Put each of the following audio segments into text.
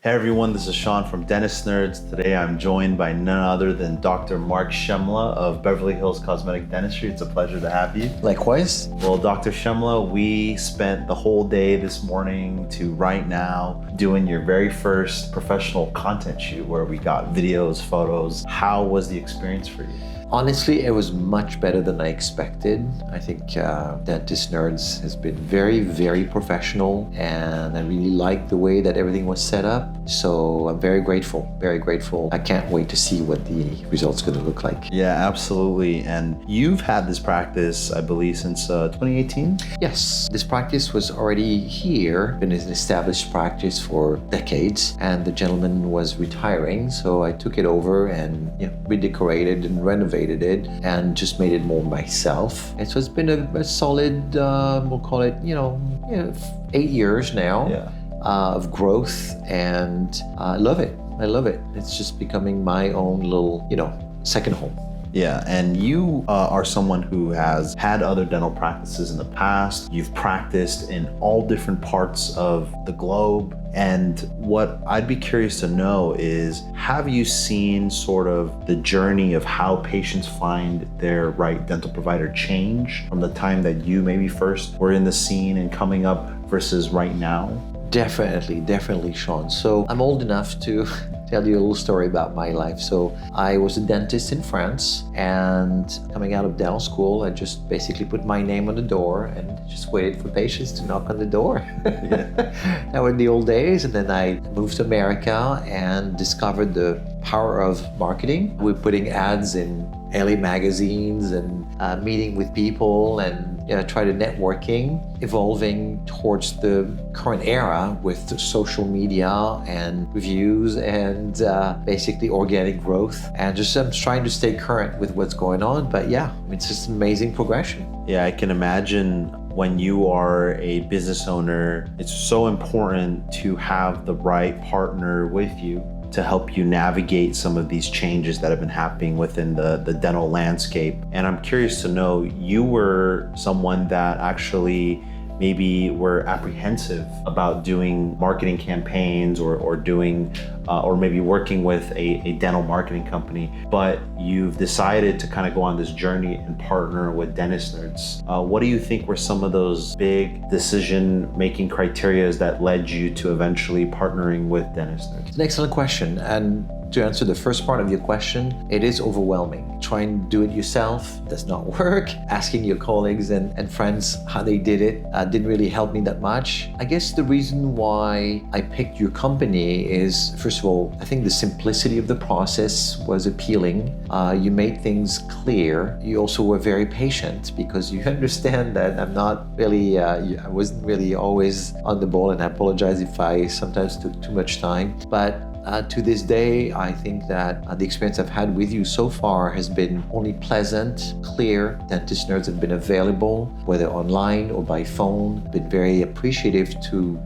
Hey everyone, this is Sean from Dentist Nerds. Today I'm joined by none other than Dr. Mark Chemla of Beverly Hills Cosmetic Dentistry. It's a pleasure to have you. Likewise. Well, Dr. Chemla, we spent the whole day this morning to right now doing your very first professional content shoot where we got videos, photos. How was the experience for you? Honestly, it was much better than I expected. I think Dentist Nerds has been very, very professional, and I really like the way that everything was set up. So I'm very grateful, very grateful. I can't wait to see what the result's going to look like. Yeah, absolutely. And you've had this practice, I believe, since 2018? Yes, this practice was already here, been an established practice for decades, and the gentleman was retiring, so I took it over and redecorated and renovated it and just made it more myself. And so it's been a solid, we'll call it, 8 years now of growth, and I love it. I love it. It's just becoming my own little, second home. Yeah, and you are someone who has had other dental practices in the past. You've practiced in all different parts of the globe. And what I'd be curious to know is, have you seen sort of the journey of how patients find their right dental provider change from the time that you maybe first were in the scene and coming up versus right now? Definitely, Sean. So I'm old enough to tell you a little story about my life. So I was a dentist in France, and coming out of dental school, I just basically put my name on the door and just waited for patients to knock on the door. That were the old days. And then I moved to America and discovered the power of marketing. We're putting ads in LA magazines and meeting with people and try to networking, evolving towards the current era with the social media and reviews and basically organic growth. And just I'm trying to stay current with what's going on. But yeah, it's just an amazing progression. Yeah, I can imagine when you are a business owner, it's so important to have the right partner with you to help you navigate some of these changes that have been happening within the dental landscape. And I'm curious to know, you were someone that actually maybe were apprehensive about doing marketing campaigns or doing or maybe working with a dental marketing company, but you've decided to kind of go on this journey and partner with Dentist Nerds. What do you think were some of those big decision-making criteria that led you to eventually partnering with Dentist Nerds? It's an excellent question. And to answer the first part of your question, it is overwhelming. Trying to do it yourself does not work. Asking your colleagues and friends how they did it didn't really help me that much. I guess the reason why I picked your company is, first of all, I think the simplicity of the process was appealing. You made things clear. You also were very patient because you understand that I'm not really, I wasn't really always on the ball, and I apologize if I sometimes took too much time. But to this day, I think that the experience I've had with you so far has been only pleasant, clear. Dentist Nerds have been available, whether online or by phone. Been very appreciative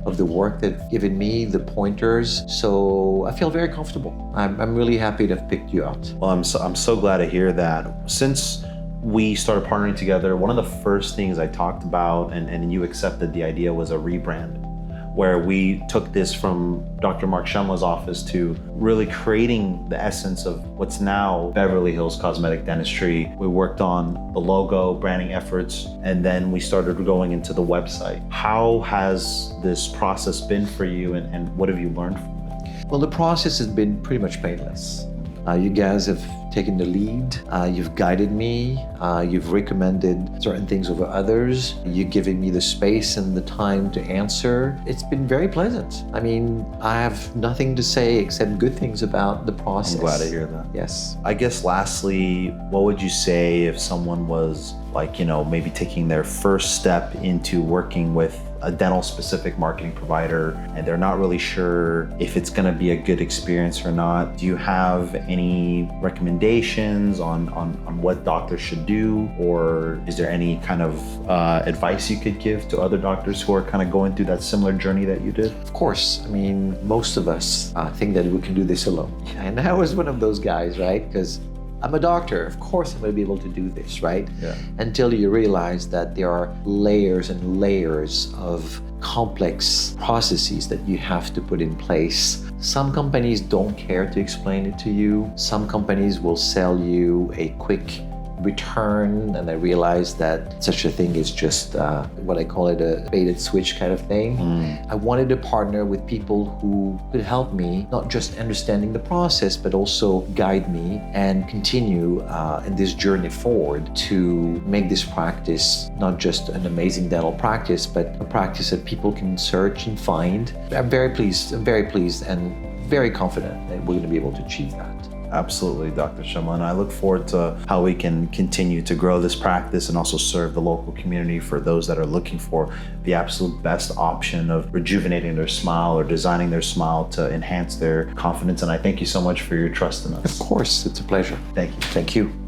of the work they've given me, the pointers. So I feel very comfortable. I'm really happy to have picked you out. Well, I'm so glad to hear that. Since we started partnering together, one of the first things I talked about and you accepted the idea was a rebrand, where we took this from Dr. Mark Chemla's office to really creating the essence of what's now Beverly Hills Cosmetic Dentistry. We worked on the logo, branding efforts, and then we started going into the website. How has this process been for you, and what have you learned from it? Well, the process has been pretty much painless. You guys have taken the lead. You've guided me. You've recommended certain things over others. You've given me the space and the time to answer. It's been very pleasant. I mean, I have nothing to say except good things about the process. I'm glad to hear that. Yes. I guess lastly, what would you say if someone was maybe taking their first step into working with a dental specific marketing provider and they're not really sure if it's going to be a good experience or not? Do you have any recommendations on what doctors should do, or is there any kind of advice you could give to other doctors who are kind of going through that similar journey that you did? Of course. I mean, most of us think that we can do this alone. And I was one of those guys, right? Because I'm a doctor. Of course I'm going to be able to do this, right? Yeah. Until you realize that there are layers and layers of complex processes that you have to put in place. Some companies don't care to explain it to you. Some companies will sell you a quick return, and I realized that such a thing is just what I call it, a baited switch kind of thing. I wanted to partner with people who could help me, not just understanding the process, but also guide me and continue in this journey forward to make this practice not just an amazing dental practice, but a practice that people can search and find. I'm very pleased and very confident that we're going to be able to achieve that. Absolutely, Dr. Chemla, and I look forward to how we can continue to grow this practice and also serve the local community for those that are looking for the absolute best option of rejuvenating their smile or designing their smile to enhance their confidence. And I thank you so much for your trust in us. Of course, it's a pleasure. Thank you. Thank you.